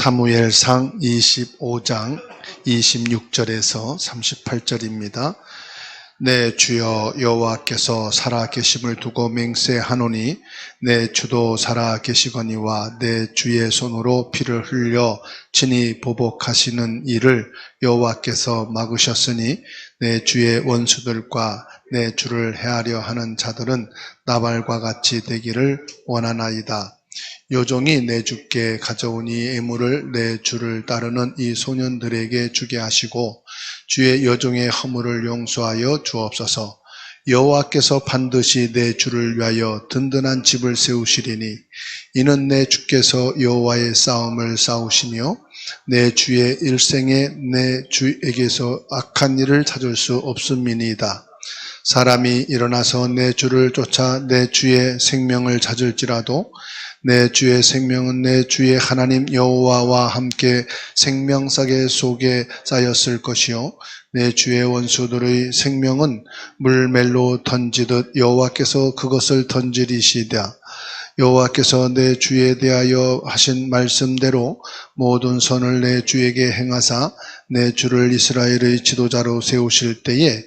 사무엘상 25장 26절에서 38절입니다. 내 주여 여호와께서 살아계심을 두고 맹세하노니 내 주도 살아계시거니와 내 주의 손으로 피를 흘려 친히 보복하시는 일을 여호와께서 막으셨으니 내 주의 원수들과 내 주를 해하려 하는 자들은 나발과 같이 되기를 원하나이다. 요종이 내 주께 가져온 이 예물을 내 주를 따르는 이 소년들에게 주게 하시고 주의 여종의 허물을 용서하여 주옵소서. 여호와께서 반드시 내 주를 위하여 든든한 집을 세우시리니 이는 내 주께서 여호와의 싸움을 싸우시며 내 주의 일생에 내 주에게서 악한 일을 찾을 수 없음이니이다. 사람이 일어나서 내 주를 쫓아 내 주의 생명을 찾을지라도 내 주의 생명은 내 주의 하나님 여호와와 함께 생명사계 속에 쌓였을 것이요 내 주의 원수들의 생명은 물멜로 던지듯 여호와께서 그것을 던지리시다. 여호와께서 내 주에 대하여 하신 말씀대로 모든 선을 내 주에게 행하사 내 주를 이스라엘의 지도자로 세우실 때에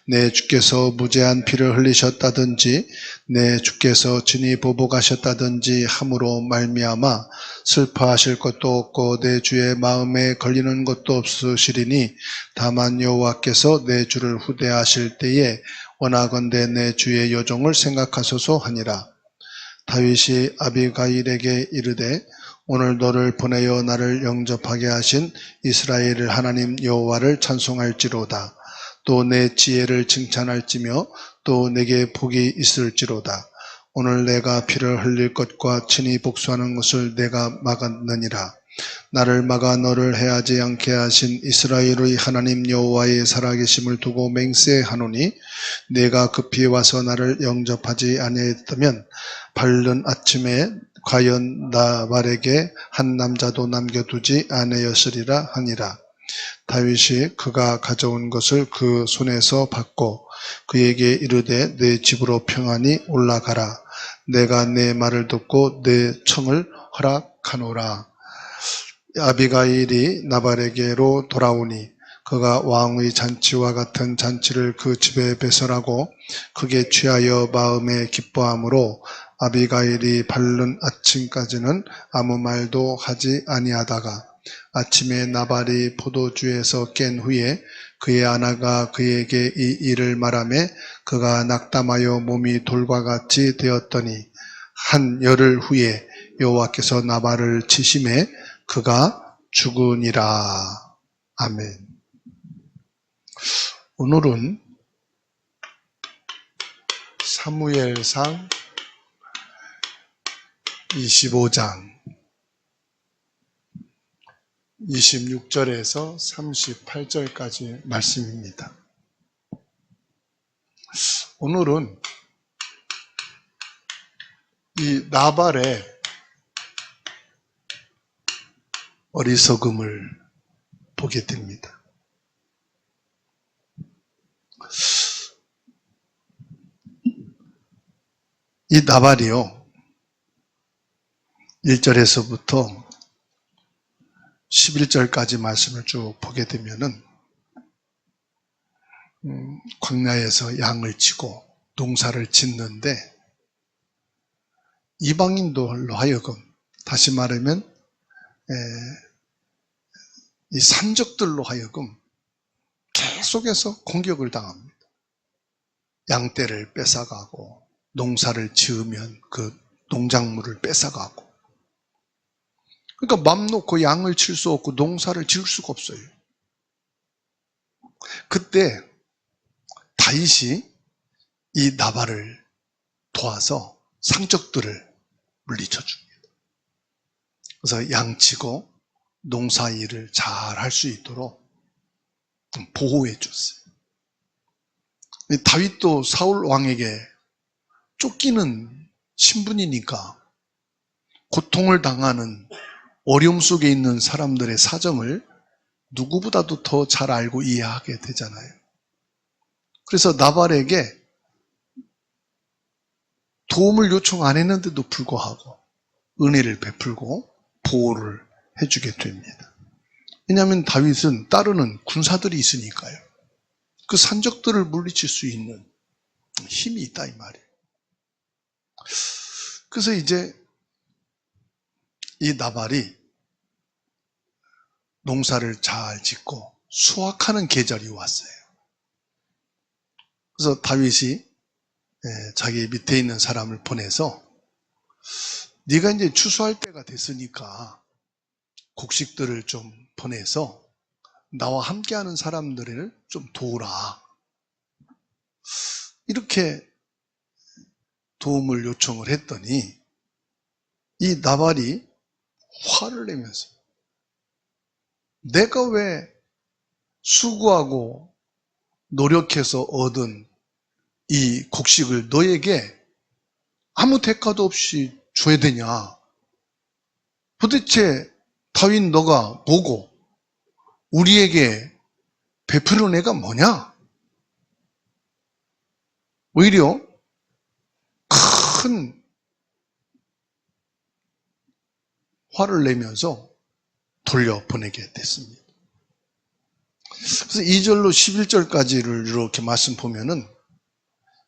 내 주께서 무죄한 피를 흘리셨다든지 내 주께서 친히 보복하셨다든지 함으로 말미암아 슬퍼하실 것도 없고 내 주의 마음에 걸리는 것도 없으시리니 다만 여호와께서 내 주를 후대하실 때에 원하건대 내 주의 여종을 생각하소서 하니라. 다윗이 아비가일에게 이르되 오늘 너를 보내어 나를 영접하게 하신 이스라엘의 하나님 여호와를 찬송할지로다. 또 내 지혜를 칭찬할지며 또 내게 복이 있을지로다. 오늘 내가 피를 흘릴 것과 친히 복수하는 것을 내가 막았느니라. 나를 막아 너를 해하지 않게 하신 이스라엘의 하나님 여호와의 살아계심을 두고 맹세하노니 내가 급히 와서 나를 영접하지 아니했다면 밝은 아침에 과연 나발에게 한 남자도 남겨두지 아니었으리라 하니라. 다윗이 그가 가져온 것을 그 손에서 받고 그에게 이르되 내 집으로 평안히 올라가라. 내가 내 말을 듣고 내 청을 허락하노라. 아비가일이 나발에게로 돌아오니 그가 왕의 잔치와 같은 잔치를 그 집에 배설하고 크게 취하여 마음에 기뻐함으로 아비가일이 밝은 아침까지는 아무 말도 하지 아니하다가 아침에 나발이 포도주에서 깬 후에 그의 아내가 그에게 이 일을 말하매 그가 낙담하여 몸이 돌과 같이 되었더니 한 열흘 후에 여호와께서 나발을 치심해 그가 죽으니라. 아멘. 오늘은 사무엘상 25장 26절에서 38절까지 말씀입니다. 오늘은 이 나발의 어리석음을 보게 됩니다. 이 나발이요, 1절에서부터 11절까지 말씀을 쭉 보게 되면은 광야에서 양을 치고 농사를 짓는데 이방인들로 하여금, 다시 말하면 이 산적들로 하여금 계속해서 공격을 당합니다. 양떼를 뺏어가고 농사를 지으면 그 농작물을 뺏어가고, 그러니까 맘 놓고 양을 칠 수 없고 농사를 지을 수가 없어요. 그때 다윗이 이 나발을 도와서 상적들을 물리쳐 줍니다. 그래서 양치고 농사 일을 잘 할 수 있도록 보호해 줬어요. 다윗도 사울 왕에게 쫓기는 신분이니까 고통을 당하는 어려움 속에 있는 사람들의 사정을 누구보다도 더 잘 알고 이해하게 되잖아요. 그래서 나발에게 도움을 요청 안 했는데도 불구하고 은혜를 베풀고 보호를 해주게 됩니다. 왜냐하면 다윗은 따르는 군사들이 있으니까요. 그 산적들을 물리칠 수 있는 힘이 있다 이 말이에요. 그래서 이제 이 나발이 농사를 잘 짓고 수확하는 계절이 왔어요. 그래서 다윗이 자기 밑에 있는 사람을 보내서 네가 이제 추수할 때가 됐으니까 곡식들을 좀 보내서 나와 함께하는 사람들을 좀 도우라. 이렇게 도움을 요청을 했더니 이 나발이 화를 내면서 내가 왜 수고하고 노력해서 얻은 이 곡식을 너에게 아무 대가도 없이 줘야 되냐? 도대체 다윗 너가 뭐고 우리에게 베푸는 애가 뭐냐? 오히려 큰 화를 내면서 돌려보내게 됐습니다. 그래서 2절로 11절까지를 이렇게 말씀 보면은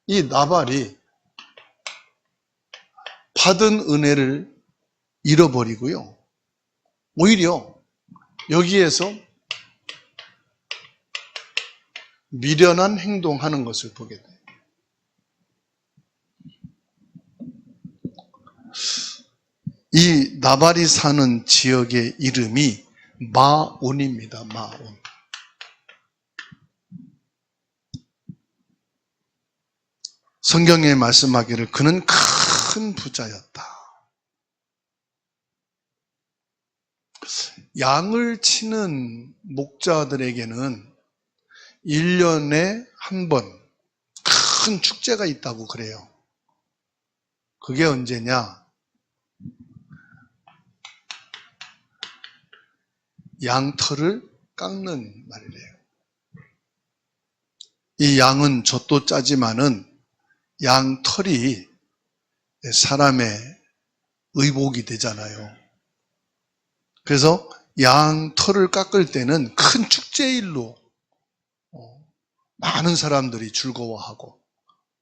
이 나발이 받은 은혜를 잃어버리고요. 오히려 여기에서 미련한 행동하는 것을 보게 돼요. 이 나발이 사는 지역의 이름이 마온입니다. 마온. 성경에 말씀하기를 그는 큰 부자였다. 양을 치는 목자들에게는 1년에 한 번 큰 축제가 있다고 그래요. 그게 언제냐? 양털을 깎는 날이래요. 이 양은 젖도 짜지만은 양털이 사람의 의복이 되잖아요. 그래서 양털을 깎을 때는 큰 축제일로 많은 사람들이 즐거워하고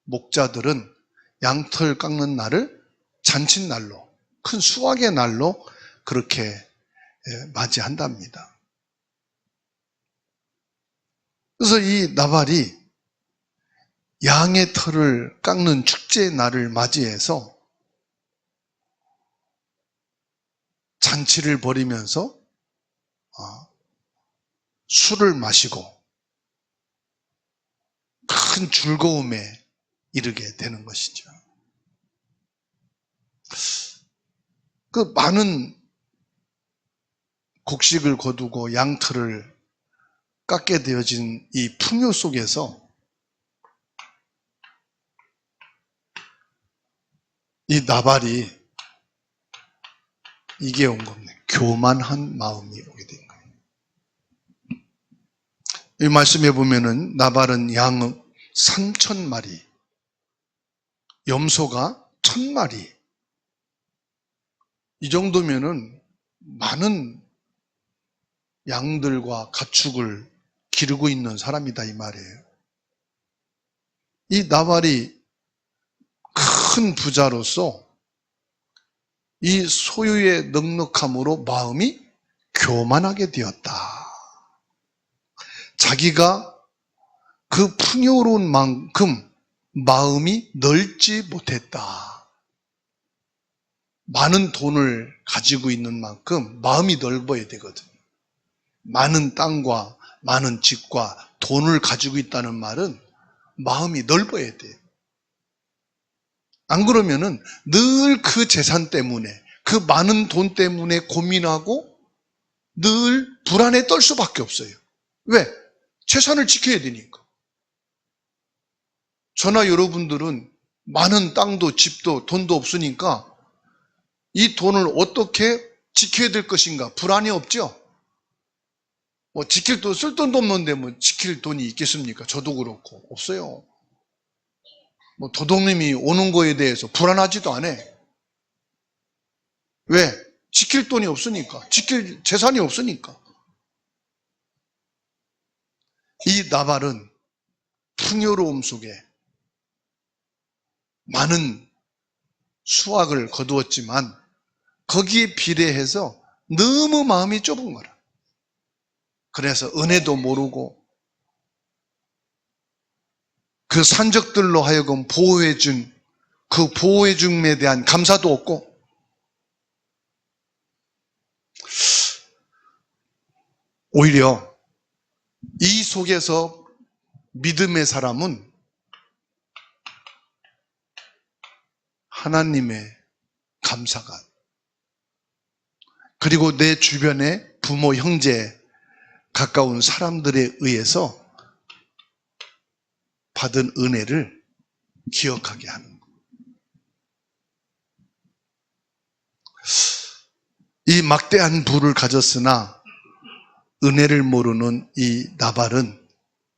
목자들은 양털 깎는 날을 잔칫날로, 큰 수확의 날로 그렇게 맞이한답니다. 그래서 이 나발이 양의 털을 깎는 축제의 날을 맞이해서 잔치를 벌이면서 술을 마시고 큰 즐거움에 이르게 되는 것이죠. 그 많은 곡식을 거두고 양털을 깎게 되어진 이 풍요 속에서 이 나발이 이게 온 겁니다. 교만한 마음이 오게 된 거예요. 이 말씀에 보면은 나발은 양 3,000마리, 염소가 1,000마리. 이 정도면은 많은 양들과 가축을 기르고 있는 사람이다 이 말이에요. 이 나발이 큰 부자로서 이 소유의 넉넉함으로 마음이 교만하게 되었다. 자기가 그 풍요로운 만큼 마음이 넓지 못했다. 많은 돈을 가지고 있는 만큼 마음이 넓어야 되거든요. 많은 땅과 많은 집과 돈을 가지고 있다는 말은 마음이 넓어야 돼요. 안 그러면은 늘 그 재산 때문에, 그 많은 돈 때문에 고민하고 늘 불안에 떨 수밖에 없어요. 왜? 재산을 지켜야 되니까. 저나 여러분들은 많은 땅도 집도 돈도 없으니까 이 돈을 어떻게 지켜야 될 것인가 불안이 없죠? 지킬 돈, 쓸 돈도 없는데 지킬 돈이 있겠습니까? 저도 그렇고 없어요. 도둑님이 오는 거에 대해서 불안하지도 않아. 왜? 지킬 돈이 없으니까, 지킬 재산이 없으니까. 이 나발은 풍요로움 속에 많은 수확을 거두었지만 거기에 비례해서 너무 마음이 좁은 거라. 그래서 은혜도 모르고 그 산적들로 하여금 보호해준 그 보호해줌에 대한 감사도 없고, 오히려 이 속에서 믿음의 사람은 하나님의 감사가, 그리고 내 주변의 부모, 형제, 가까운 사람들에 의해서 받은 은혜를 기억하게 하는 것. 이 막대한 부를 가졌으나 은혜를 모르는 이 나발은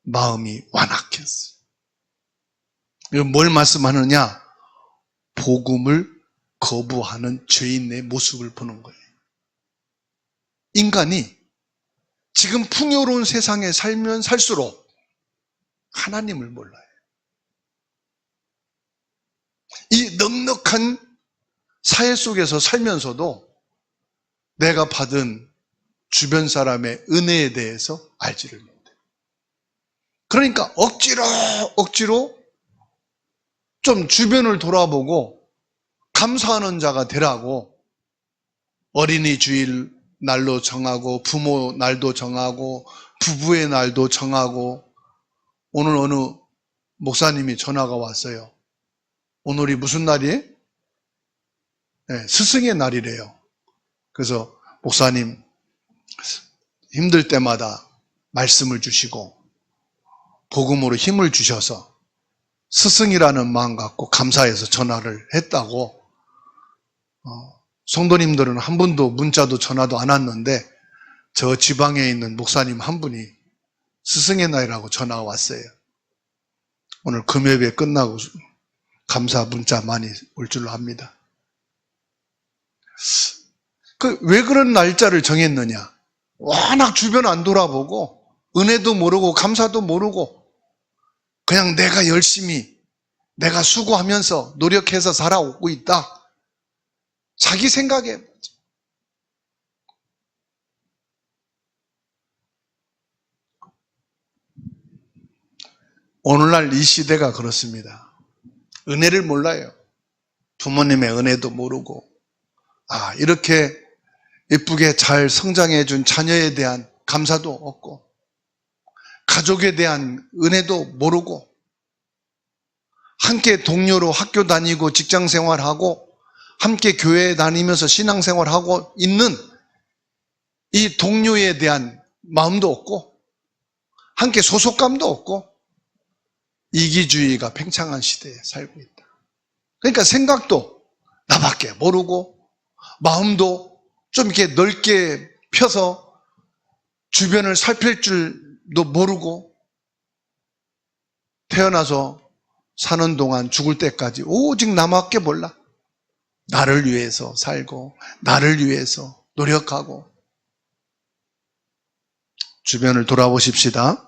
마음이 완악했어요. 이건 뭘 말씀하느냐? 복음을 거부하는 죄인의 모습을 보는 거예요. 인간이 지금 풍요로운 세상에 살면 살수록 하나님을 몰라요. 이 넉넉한 사회 속에서 살면서도 내가 받은 주변 사람의 은혜에 대해서 알지를 못해요. 그러니까 억지로 좀 주변을 돌아보고 감사하는 자가 되라고 어린이 주일 날로 정하고 부모 날도 정하고 부부의 날도 정하고, 오늘 어느 목사님이 전화가 왔어요. 오늘이 무슨 날이에요? 네, 스승의 날이래요. 그래서 목사님 힘들 때마다 말씀을 주시고 복음으로 힘을 주셔서 스승이라는 마음 갖고 감사해서 전화를 했다고. 성도님들은 한 분도 문자도 전화도 안 왔는데 저 지방에 있는 목사님 한 분이 스승의 날이라고 전화가 왔어요. 오늘 금요일에 끝나고 감사 문자 많이 올 줄로 합니다. 왜 그런 날짜를 정했느냐? 워낙 주변 안 돌아보고 은혜도 모르고 감사도 모르고 그냥 내가 열심히 내가 수고하면서 노력해서 살아오고 있다. 자기 생각에. 오늘날 이 시대가 그렇습니다. 은혜를 몰라요. 부모님의 은혜도 모르고, 이렇게 예쁘게 잘 성장해 준 자녀에 대한 감사도 없고, 가족에 대한 은혜도 모르고, 함께 동료로 학교 다니고 직장 생활하고 함께 교회에 다니면서 신앙생활하고 있는 이 동료에 대한 마음도 없고, 함께 소속감도 없고, 이기주의가 팽창한 시대에 살고 있다. 그러니까 생각도 나밖에 모르고 마음도 좀 이렇게 넓게 펴서 주변을 살필 줄도 모르고, 태어나서 사는 동안 죽을 때까지 오직 나밖에 몰라. 나를 위해서 살고 나를 위해서 노력하고. 주변을 돌아보십시다.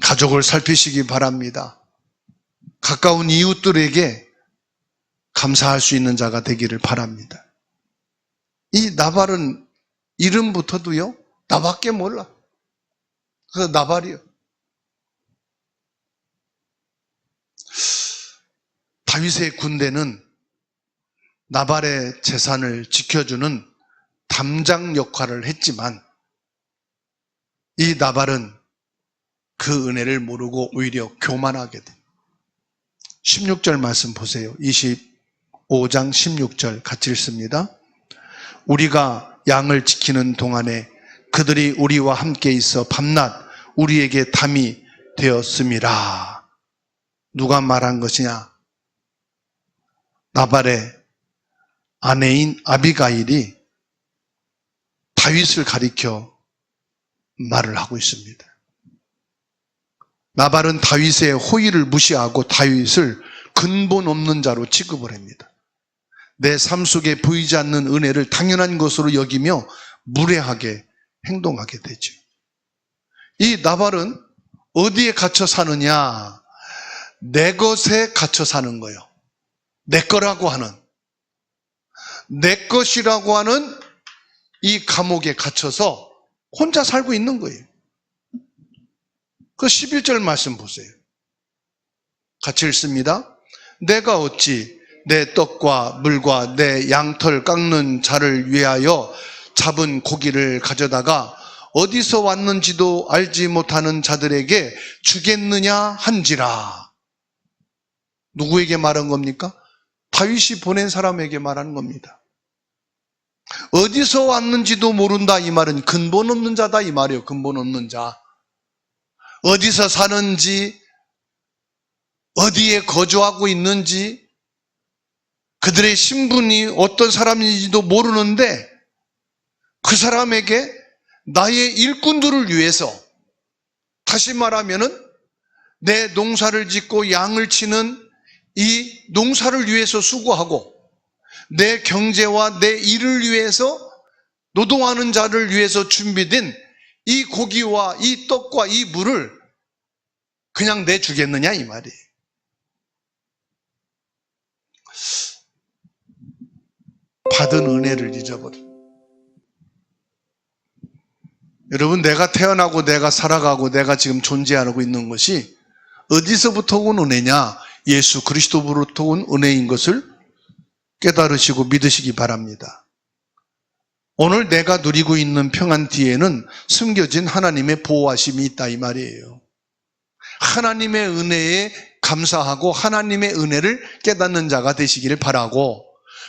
가족을 살피시기 바랍니다. 가까운 이웃들에게 감사할 수 있는 자가 되기를 바랍니다. 이 나발은 이름부터도요, 나밖에 몰라. 그래서 나발이요. 다윗의 군대는 나발의 재산을 지켜주는 담장 역할을 했지만 이 나발은 그 은혜를 모르고 오히려 교만하게 돼. 16절 말씀 보세요. 25장 16절 같이 읽습니다. 우리가 양을 지키는 동안에 그들이 우리와 함께 있어 밤낮 우리에게 담이 되었음이라. 누가 말한 것이냐? 나발의 아내인 아비가일이 다윗을 가리켜 말을 하고 있습니다. 나발은 다윗의 호의를 무시하고 다윗을 근본 없는 자로 취급을 합니다. 내 삶 속에 보이지 않는 은혜를 당연한 것으로 여기며 무례하게 행동하게 되죠. 이 나발은 어디에 갇혀 사느냐? 내 것에 갇혀 사는 거예요. 내 거라고 하는, 내 것이라고 하는 이 감옥에 갇혀서 혼자 살고 있는 거예요. 그 11절 말씀 보세요. 같이 읽습니다. 내가 어찌 내 떡과 물과 내 양털 깎는 자를 위하여 잡은 고기를 가져다가 어디서 왔는지도 알지 못하는 자들에게 주겠느냐 한지라. 누구에게 말한 겁니까? 다윗이 보낸 사람에게 말하는 겁니다. 어디서 왔는지도 모른다 이 말은 근본 없는 자다 이 말이에요. 근본 없는 자. 어디서 사는지, 어디에 거주하고 있는지, 그들의 신분이 어떤 사람인지도 모르는데 그 사람에게 나의 일꾼들을 위해서, 다시 말하면은 내 농사를 짓고 양을 치는 이 농사를 위해서 수고하고 내 경제와 내 일을 위해서 노동하는 자를 위해서 준비된 이 고기와 이 떡과 이 물을 그냥 내주겠느냐 이 말이에요. 받은 은혜를 잊어버려. 여러분, 내가 태어나고 내가 살아가고 내가 지금 존재하고 있는 것이 어디서부터 온 은혜냐? 예수 그리스도로부터 온 은혜인 것을 깨달으시고 믿으시기 바랍니다. 오늘 내가 누리고 있는 평안 뒤에는 숨겨진 하나님의 보호하심이 있다 이 말이에요. 하나님의 은혜에 감사하고 하나님의 은혜를 깨닫는 자가 되시기를 바라고,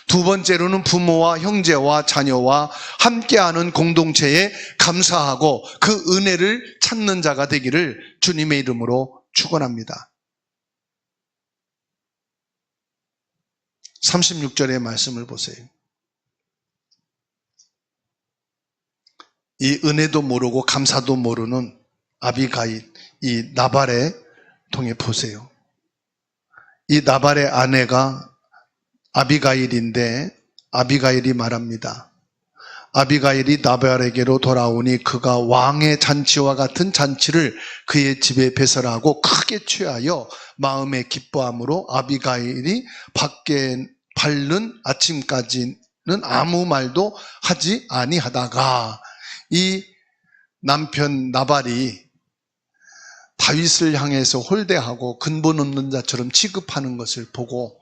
두 번째로는 부모와 형제와 자녀와 함께하는 공동체에 감사하고 그 은혜를 찾는 자가 되기를 주님의 이름으로 축원합니다. 36절의 말씀을 보세요. 이 은혜도 모르고 감사도 모르는 아비가일, 이 나발의 통해 보세요. 이 나발의 아내가 아비가일인데 아비가일이 말합니다. 아비가일이 나발에게로 돌아오니 그가 왕의 잔치와 같은 잔치를 그의 집에 배설하고 크게 취하여 마음에 기뻐함으로 아비가일이 밖에 밝는 아침까지는 아무 말도 하지 아니하다가, 이 남편 나발이 다윗을 향해서 홀대하고 근본 없는 자처럼 취급하는 것을 보고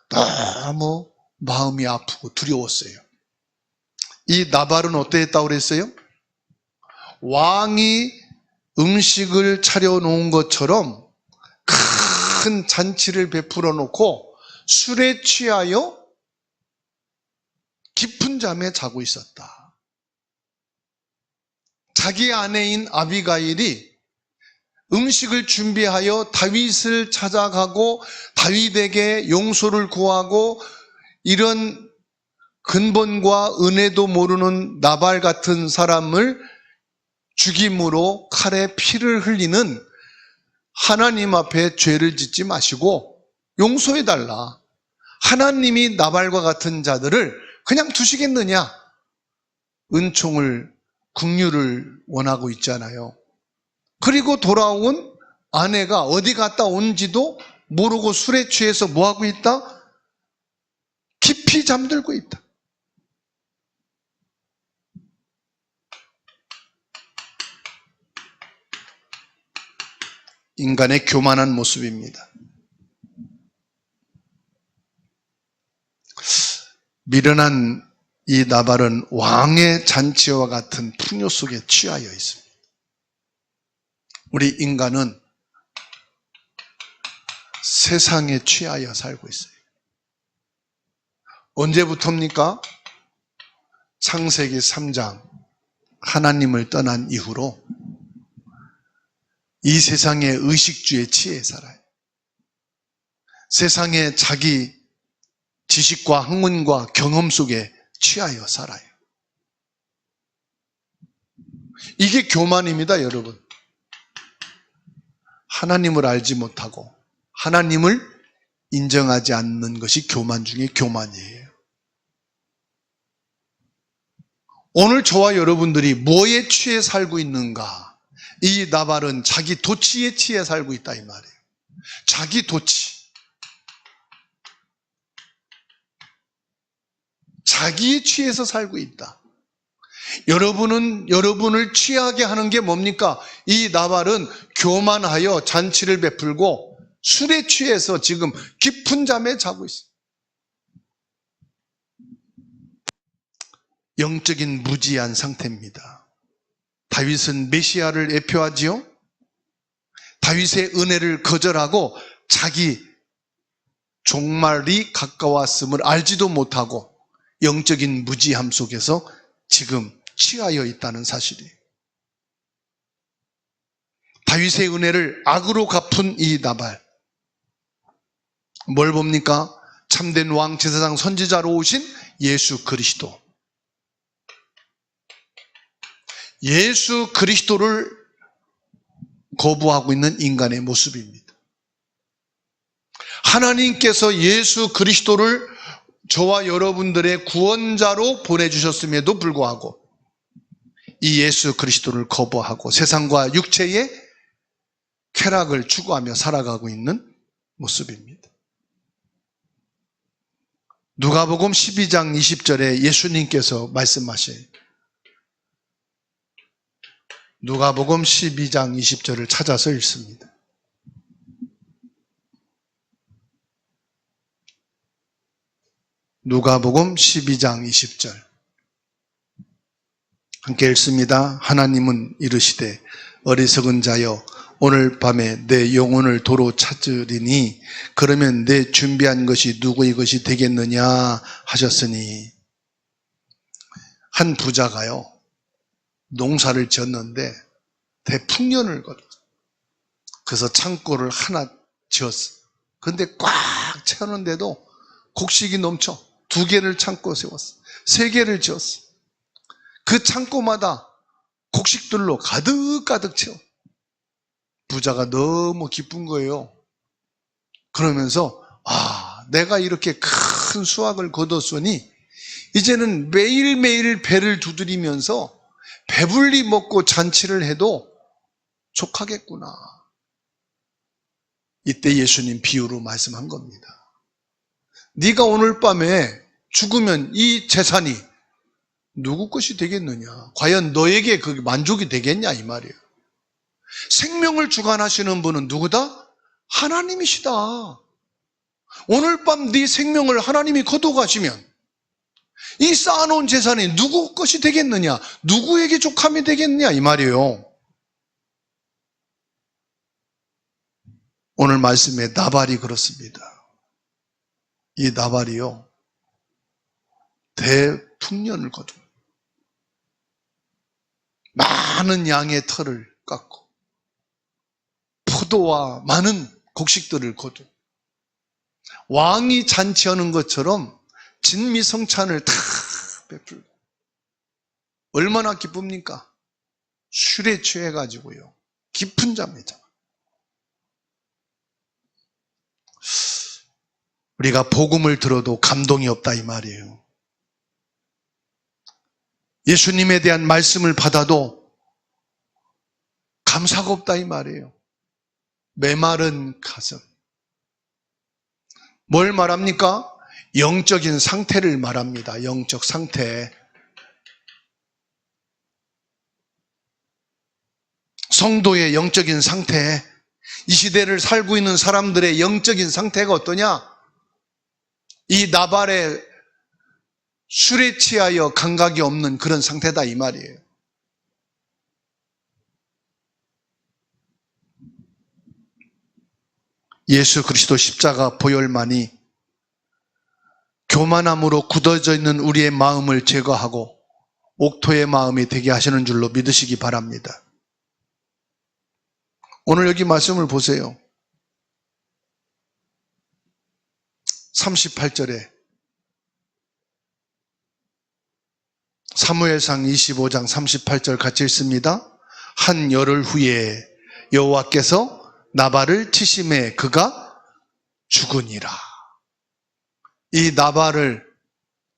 너무 마음이 아프고 두려웠어요. 이 나발은 어땠다고 그랬어요? 왕이 음식을 차려놓은 것처럼 큰 잔치를 베풀어 놓고 술에 취하여 깊은 잠에 자고 있었다. 자기 아내인 아비가일이 음식을 준비하여 다윗을 찾아가고 다윗에게 용서를 구하고 이런 근본과 은혜도 모르는 나발 같은 사람을 죽임으로 칼에 피를 흘리는 하나님 앞에 죄를 짓지 마시고 용서해달라. 하나님이 나발과 같은 자들을 그냥 두시겠느냐? 은총을, 긍휼을 원하고 있잖아요. 그리고 돌아온 아내가 어디 갔다 온지도 모르고 술에 취해서 뭐하고 있다? 깊이 잠들고 있다. 인간의 교만한 모습입니다. 미련한 이 나발은 왕의 잔치와 같은 풍요 속에 취하여 있습니다. 우리 인간은 세상에 취하여 살고 있어요. 언제부터입니까? 창세기 3장 하나님을 떠난 이후로 이 세상의 의식주에 취해 살아요. 세상의 자기 지식과 학문과 경험 속에 취하여 살아요. 이게 교만입니다, 여러분. 하나님을 알지 못하고 하나님을 인정하지 않는 것이 교만 중에 교만이에요. 오늘 저와 여러분들이 뭐에 취해 살고 있는가? 이 나발은 자기 도치에 취해 살고 있다 이 말이에요. 자기 도치. 자기에 취해서 살고 있다. 여러분은 여러분을 취하게 하는 게 뭡니까? 이 나발은 교만하여 잔치를 베풀고 술에 취해서 지금 깊은 잠에 자고 있어요. 영적인 무지한 상태입니다. 다윗은 메시아를 대표하지요. 다윗의 은혜를 거절하고 자기 종말이 가까웠음을 알지도 못하고 영적인 무지함 속에서 지금 취하여 있다는 사실이에요. 다윗의 은혜를 악으로 갚은 이 나발. 뭘 봅니까? 참된 왕 제사장 선지자로 오신 예수 그리스도. 예수 그리스도를 거부하고 있는 인간의 모습입니다. 하나님께서 예수 그리스도를 저와 여러분들의 구원자로 보내주셨음에도 불구하고 이 예수 그리스도를 거부하고 세상과 육체의 쾌락을 추구하며 살아가고 있는 모습입니다. 누가복음 12장 20절에 예수님께서 말씀하셔요. 누가복음 12장 20절을 찾아서 읽습니다. 누가복음 12장 20절 함께 읽습니다. 하나님은 이르시되 어리석은 자여 오늘 밤에 내 영혼을 도로 찾으리니 그러면 내 준비한 것이 누구의 것이 되겠느냐 하셨으니 한 부자가요 농사를 지었는데 대풍년을 거뒀어요. 그래서 창고를 하나 지었어요. 그런데 꽉 채웠는데도 곡식이 넘쳐 2개를 창고 세웠어요. 3개를 지었어요. 그 창고마다 곡식들로 가득가득 채워. 부자가 너무 기쁜 거예요. 그러면서 내가 이렇게 큰 수확을 거뒀으니 이제는 매일매일 배를 두드리면서 배불리 먹고 잔치를 해도 족하겠구나. 이때 예수님 비유로 말씀한 겁니다. 네가 오늘 밤에 죽으면 이 재산이 누구 것이 되겠느냐? 과연 너에게 그게 만족이 되겠냐 이 말이에요. 생명을 주관하시는 분은 누구다? 하나님이시다. 오늘 밤 네 생명을 하나님이 거둬가시면 이 쌓아놓은 재산이 누구 것이 되겠느냐? 누구에게 족함이 되겠느냐 이 말이에요. 오늘 말씀에 나발이 그렇습니다. 이 나발이요 대풍년을 거둬 많은 양의 털을 깎고 포도와 많은 곡식들을 거둬 왕이 잔치하는 것처럼 진미성찬을 다 베풀고 얼마나 기쁩니까? 술에 취해가지고요 깊은 잠에 자. 우리가 복음을 들어도 감동이 없다 이 말이에요. 예수님에 대한 말씀을 받아도 감사가 없다 이 말이에요. 메마른 가슴. 뭘 말합니까? 영적인 상태를 말합니다. 영적 상태. 성도의 영적인 상태. 이 시대를 살고 있는 사람들의 영적인 상태가 어떠냐? 이 나발의 술에 취하여 감각이 없는 그런 상태다 이 말이에요. 예수 그리스도 십자가 보혈만이 교만함으로 굳어져 있는 우리의 마음을 제거하고 옥토의 마음이 되게 하시는 줄로 믿으시기 바랍니다. 오늘 여기 말씀을 보세요. 38절에 사무엘상 25장 38절 같이 읽습니다. 한 열흘 후에 여호와께서 나발을 치심에 그가 죽으니라. 이 나발을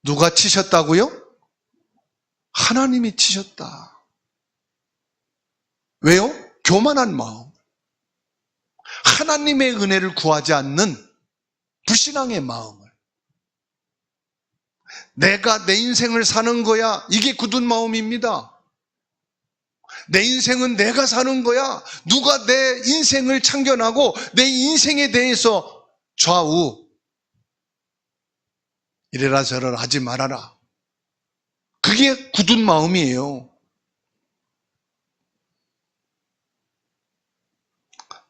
누가 치셨다고요? 하나님이 치셨다. 왜요? 교만한 마음. 하나님의 은혜를 구하지 않는 불신앙의 마음을. 내가 내 인생을 사는 거야. 이게 굳은 마음입니다. 내 인생은 내가 사는 거야. 누가 내 인생을 참견하고 내 인생에 대해서 좌우 이래라 저래라 하지 말아라. 그게 굳은 마음이에요.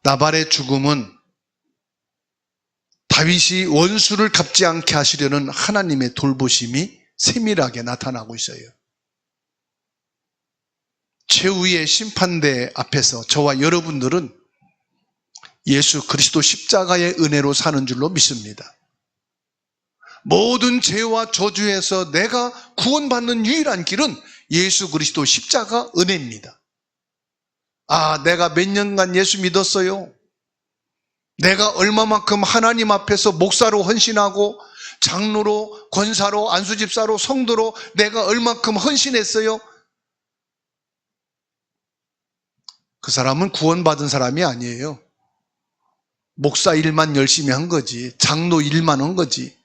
나발의 죽음은 다윗이 원수를 갚지 않게 하시려는 하나님의 돌보심이 세밀하게 나타나고 있어요. 최후의 심판대 앞에서 저와 여러분들은 예수 그리스도 십자가의 은혜로 사는 줄로 믿습니다. 모든 죄와 저주에서 내가 구원받는 유일한 길은 예수 그리스도 십자가 은혜입니다. 아, 내가 몇 년간 예수 믿었어요. 내가 얼마만큼 하나님 앞에서 목사로 헌신하고 장로로, 권사로, 안수집사로, 성도로 내가 얼마만큼 헌신했어요. 그 사람은 구원받은 사람이 아니에요. 목사 일만 열심히 한 거지, 장로 일만 한 거지.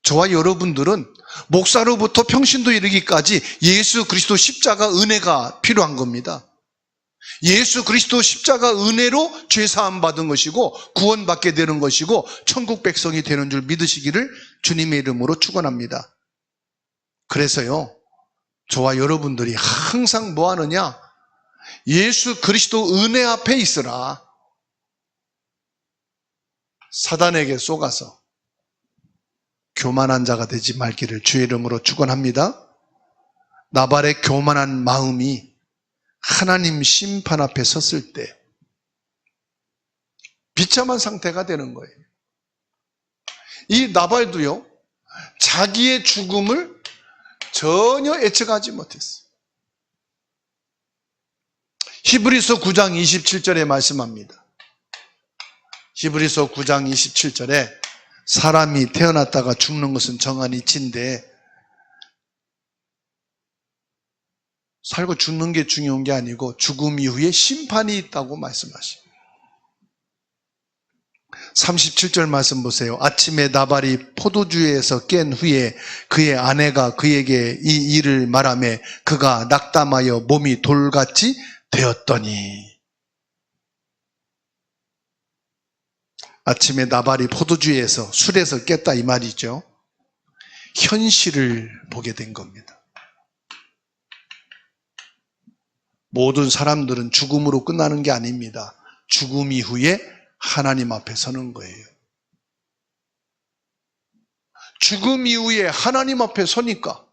저와 여러분들은 목사로부터 평신도 이르기까지 예수 그리스도 십자가 은혜가 필요한 겁니다. 예수 그리스도 십자가 은혜로 죄사함 받은 것이고 구원받게 되는 것이고 천국 백성이 되는 줄 믿으시기를 주님의 이름으로 축원합니다. 그래서요, 저와 여러분들이 항상 뭐 하느냐? 예수 그리스도 은혜 앞에 있으라. 사단에게 쏘가서 교만한 자가 되지 말기를 주의 이름으로 축원합니다. 나발의 교만한 마음이 하나님 심판 앞에 섰을 때 비참한 상태가 되는 거예요. 이 나발도요, 자기의 죽음을 전혀 예측하지 못했어요. 히브리서 9장 27절에 말씀합니다. 히브리서 9장 27절에 사람이 태어났다가 죽는 것은 정한 이치인데 살고 죽는 게 중요한 게 아니고 죽음 이후에 심판이 있다고 말씀하십니다. 37절 말씀 보세요. 아침에 나발이 포도주에서 깬 후에 그의 아내가 그에게 이 일을 말하며 그가 낙담하여 몸이 돌같이 되었더니. 아침에 나발이 포도주에서 술에서 깼다 이 말이죠. 현실을 보게 된 겁니다. 모든 사람들은 죽음으로 끝나는 게 아닙니다. 죽음 이후에 하나님 앞에 서는 거예요. 죽음 이후에 하나님 앞에 서니까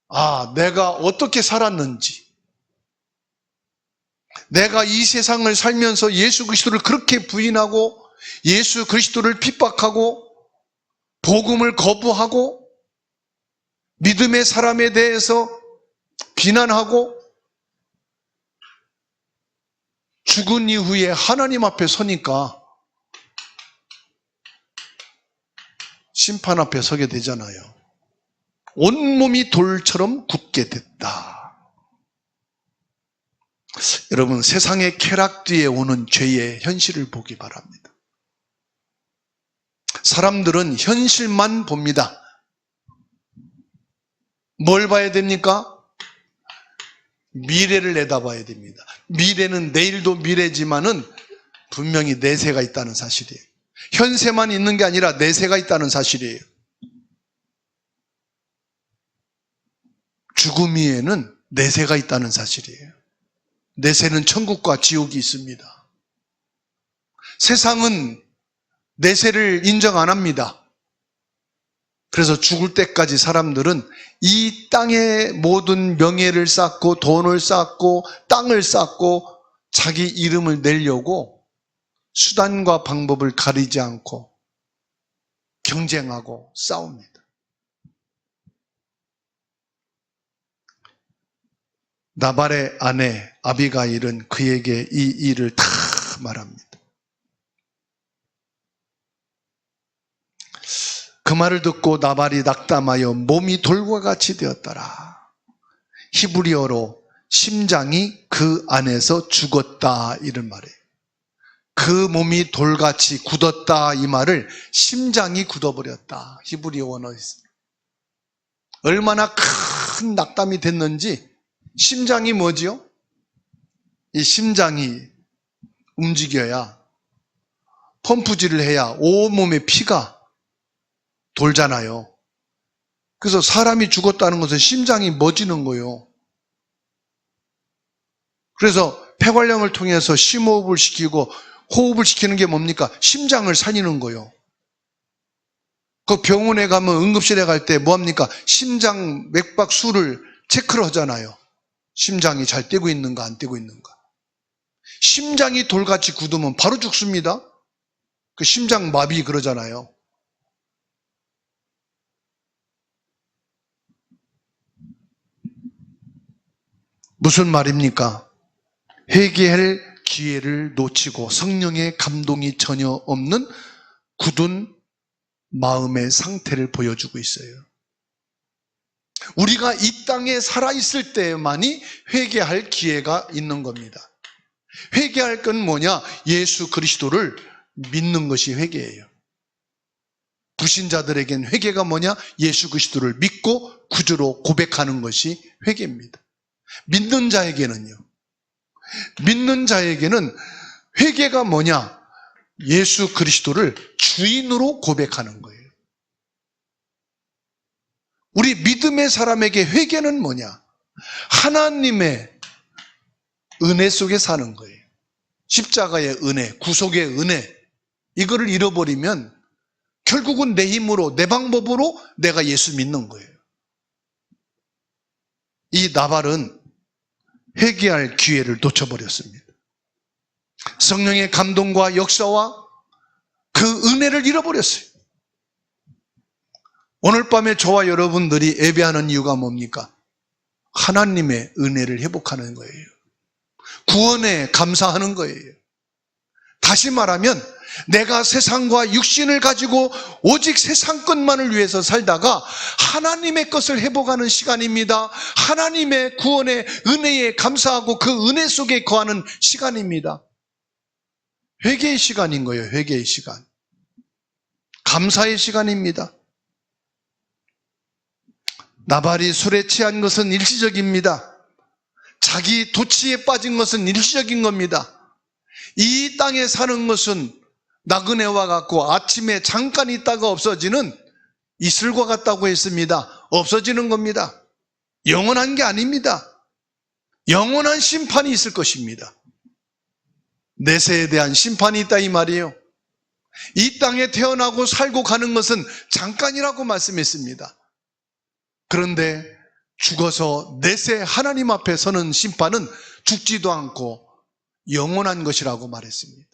아, 내가 어떻게 살았는지, 내가 이 세상을 살면서 예수 그리스도를 그렇게 부인하고 예수 그리스도를 핍박하고 복음을 거부하고 믿음의 사람에 대해서 비난하고 죽은 이후에 하나님 앞에 서니까 심판 앞에 서게 되잖아요. 온몸이 돌처럼 굳게 됐다. 여러분, 세상의 쾌락 뒤에 오는 죄의 현실을 보기 바랍니다. 사람들은 현실만 봅니다. 뭘 봐야 됩니까? 미래를 내다봐야 됩니다. 미래는 내일도 미래지만은 분명히 내세가 있다는 사실이에요. 현세만 있는 게 아니라 내세가 있다는 사실이에요. 죽음 위에는 내세가 있다는 사실이에요. 내세는 천국과 지옥이 있습니다. 세상은 내세를 인정 안 합니다. 그래서 죽을 때까지 사람들은 이 땅의 모든 명예를 쌓고 돈을 쌓고 땅을 쌓고 자기 이름을 내려고 수단과 방법을 가리지 않고 경쟁하고 싸웁니다. 나발의 아내 아비가일은 그에게 이 일을 다 말합니다. 그 말을 듣고 나발이 낙담하여 몸이 돌과 같이 되었더라. 히브리어로 심장이 그 안에서 죽었다 이런 말이에요. 그 몸이 돌같이 굳었다 이 말을 심장이 굳어버렸다 히브리어 원어에 있습니다. 얼마나 큰 낙담이 됐는지. 심장이 뭐지요? 이 심장이 움직여야, 펌프질을 해야 온몸에 피가 돌잖아요. 그래서 사람이 죽었다는 것은 심장이 멎이는 거예요. 그래서 폐관령을 통해서 심호흡을 시키고 호흡을 시키는 게 뭡니까? 심장을 살리는 거예요. 그 병원에 가면 응급실에 갈 때 뭐합니까? 심장 맥박 수를 체크를 하잖아요. 심장이 잘 뛰고 있는가 안 뛰고 있는가. 심장이 돌같이 굳으면 바로 죽습니다. 그 심장 마비 그러잖아요. 무슨 말입니까? 회개할 기회를 놓치고 성령의 감동이 전혀 없는 굳은 마음의 상태를 보여주고 있어요. 우리가 이 땅에 살아있을 때만이 회개할 기회가 있는 겁니다. 회개할 건 뭐냐? 예수 그리스도를 믿는 것이 회개예요. 불신자들에겐 회개가 뭐냐? 예수 그리스도를 믿고 구주로 고백하는 것이 회개입니다. 믿는 자에게는 회개가 뭐냐? 예수 그리스도를 주인으로 고백하는 거예요. 우리 믿음의 사람에게 회개는 뭐냐? 하나님의 은혜 속에 사는 거예요. 십자가의 은혜, 구속의 은혜, 이거를 잃어버리면 결국은 내 힘으로, 내 방법으로 내가 예수 믿는 거예요. 이 나발은 회개할 기회를 놓쳐버렸습니다. 성령의 감동과 역사와 그 은혜를 잃어버렸어요. 오늘 밤에 저와 여러분들이 예배하는 이유가 뭡니까? 하나님의 은혜를 회복하는 거예요. 구원에 감사하는 거예요. 다시 말하면 내가 세상과 육신을 가지고 오직 세상 것만을 위해서 살다가 하나님의 것을 회복하는 시간입니다. 하나님의 구원의 은혜에 감사하고 그 은혜 속에 거하는 시간입니다. 회개의 시간인 거예요. 회개의 시간. 감사의 시간입니다. 나발이 술에 취한 것은 일시적입니다. 자기 도취에 빠진 것은 일시적인 겁니다. 이 땅에 사는 것은 나그네와 같고 아침에 잠깐 있다가 없어지는 이슬과 같다고 했습니다. 없어지는 겁니다. 영원한 게 아닙니다. 영원한 심판이 있을 것입니다. 내세에 대한 심판이 있다 이 말이에요. 이 땅에 태어나고 살고 가는 것은 잠깐이라고 말씀했습니다. 그런데 죽어서 내세 하나님 앞에 서는 심판은 죽지도 않고 영원한 것이라고 말했습니다.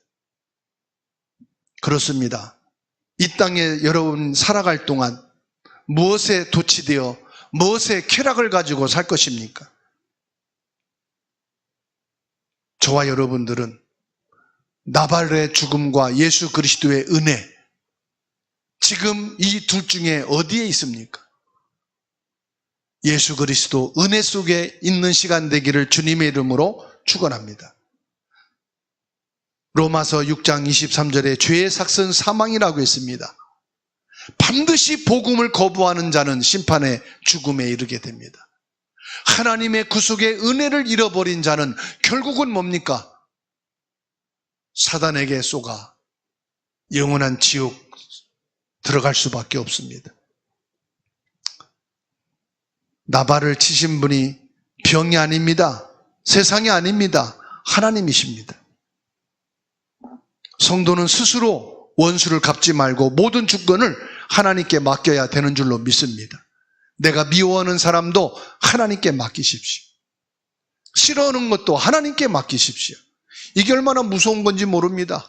그렇습니다. 이 땅에 여러분 살아갈 동안 무엇에 도취되어 무엇의 쾌락을 가지고 살 것입니까? 저와 여러분들은 나발의 죽음과 예수 그리스도의 은혜, 지금 이 둘 중에 어디에 있습니까? 예수 그리스도 은혜 속에 있는 시간 되기를 주님의 이름으로 축원합니다. 로마서 6장 23절에 죄의 삭은 사망이라고 했습니다. 반드시 복음을 거부하는 자는 심판의 죽음에 이르게 됩니다. 하나님의 구속의 은혜를 잃어버린 자는 결국은 뭡니까? 사단에게 쏘가 영원한 지옥 들어갈 수밖에 없습니다. 나발을 치신 분이 병이 아닙니다. 세상이 아닙니다. 하나님이십니다. 성도는 스스로 원수를 갚지 말고 모든 주권을 하나님께 맡겨야 되는 줄로 믿습니다. 내가 미워하는 사람도 하나님께 맡기십시오. 싫어하는 것도 하나님께 맡기십시오. 이게 얼마나 무서운 건지 모릅니다.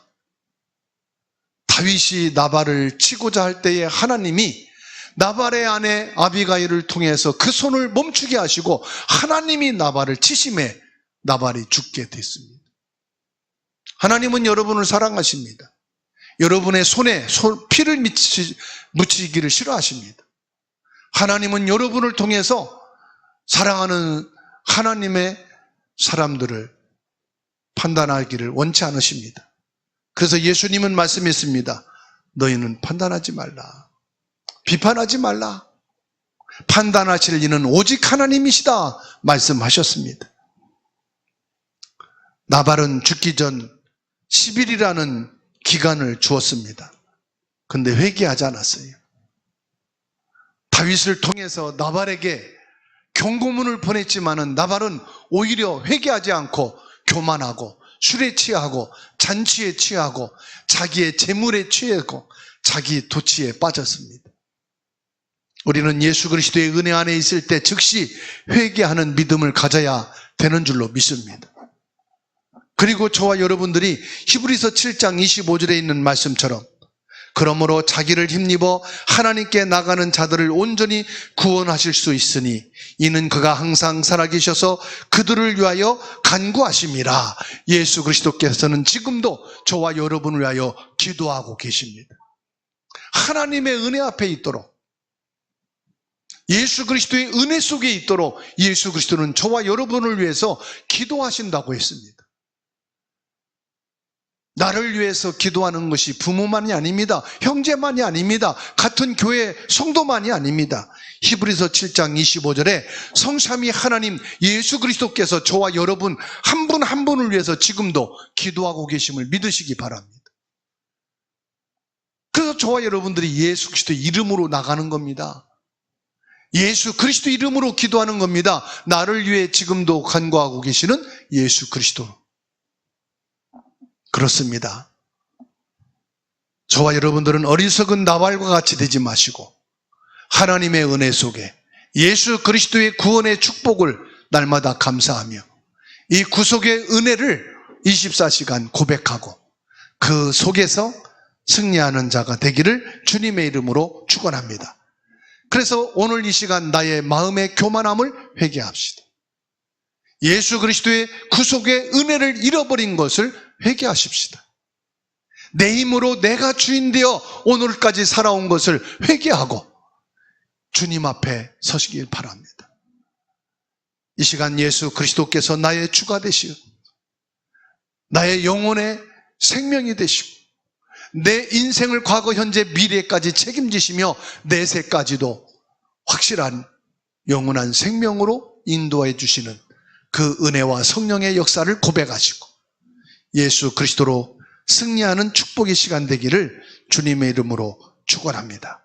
다윗이 나발을 치고자 할 때에 하나님이 나발의 아내 아비가일을 통해서 그 손을 멈추게 하시고 하나님이 나발을 치심에 나발이 죽게 됐습니다. 하나님은 여러분을 사랑하십니다. 여러분의 손에 피를 묻히기를 싫어하십니다. 하나님은 여러분을 통해서 사랑하는 하나님의 사람들을 판단하기를 원치 않으십니다. 그래서 예수님은 말씀했습니다. 너희는 판단하지 말라. 비판하지 말라. 판단하실 이는 오직 하나님이시다 말씀하셨습니다. 나발은 죽기 전 10일이라는 기간을 주었습니다. 근데 회개하지 않았어요. 다윗을 통해서 나발에게 경고문을 보냈지만은 나발은 오히려 회개하지 않고 교만하고 술에 취하고 잔치에 취하고 자기의 재물에 취하고 자기 도취에 빠졌습니다. 우리는 예수 그리스도의 은혜 안에 있을 때 즉시 회개하는 믿음을 가져야 되는 줄로 믿습니다. 그리고 저와 여러분들이 히브리서 7장 25절에 있는 말씀처럼 그러므로 자기를 힘입어 하나님께 나가는 자들을 온전히 구원하실 수 있으니 이는 그가 항상 살아계셔서 그들을 위하여 간구하심이라. 예수 그리스도께서는 지금도 저와 여러분을 위하여 기도하고 계십니다. 하나님의 은혜 앞에 있도록, 예수 그리스도의 은혜 속에 있도록 예수 그리스도는 저와 여러분을 위해서 기도하신다고 했습니다. 나를 위해서 기도하는 것이 부모만이 아닙니다. 형제만이 아닙니다. 같은 교회 성도만이 아닙니다. 히브리서 7장 25절에 성삼위 하나님 예수 그리스도께서 저와 여러분 한 분 한 분을 위해서 지금도 기도하고 계심을 믿으시기 바랍니다. 그래서 저와 여러분들이 예수 그리스도의 이름으로 나가는 겁니다. 예수 그리스도 이름으로 기도하는 겁니다. 나를 위해 지금도 간구하고 계시는 예수 그리스도. 그렇습니다. 저와 여러분들은 어리석은 나발과 같이 되지 마시고 하나님의 은혜 속에 예수 그리스도의 구원의 축복을 날마다 감사하며 이 구속의 은혜를 24시간 고백하고 그 속에서 승리하는 자가 되기를 주님의 이름으로 축원합니다. 그래서 오늘 이 시간 나의 마음의 교만함을 회개합시다. 예수 그리스도의 구속의 은혜를 잃어버린 것을 회개하십시다. 내 힘으로 내가 주인 되어 오늘까지 살아온 것을 회개하고 주님 앞에 서시길 바랍니다. 이 시간 예수 그리스도께서 나의 주가 되시고 나의 영혼의 생명이 되시고 내 인생을 과거, 현재, 미래까지 책임지시며 내세까지도 확실한 영원한 생명으로 인도해 주시는 그 은혜와 성령의 역사를 고백하시고 예수 그리스도로 승리하는 축복의 시간 되기를 주님의 이름으로 축원합니다.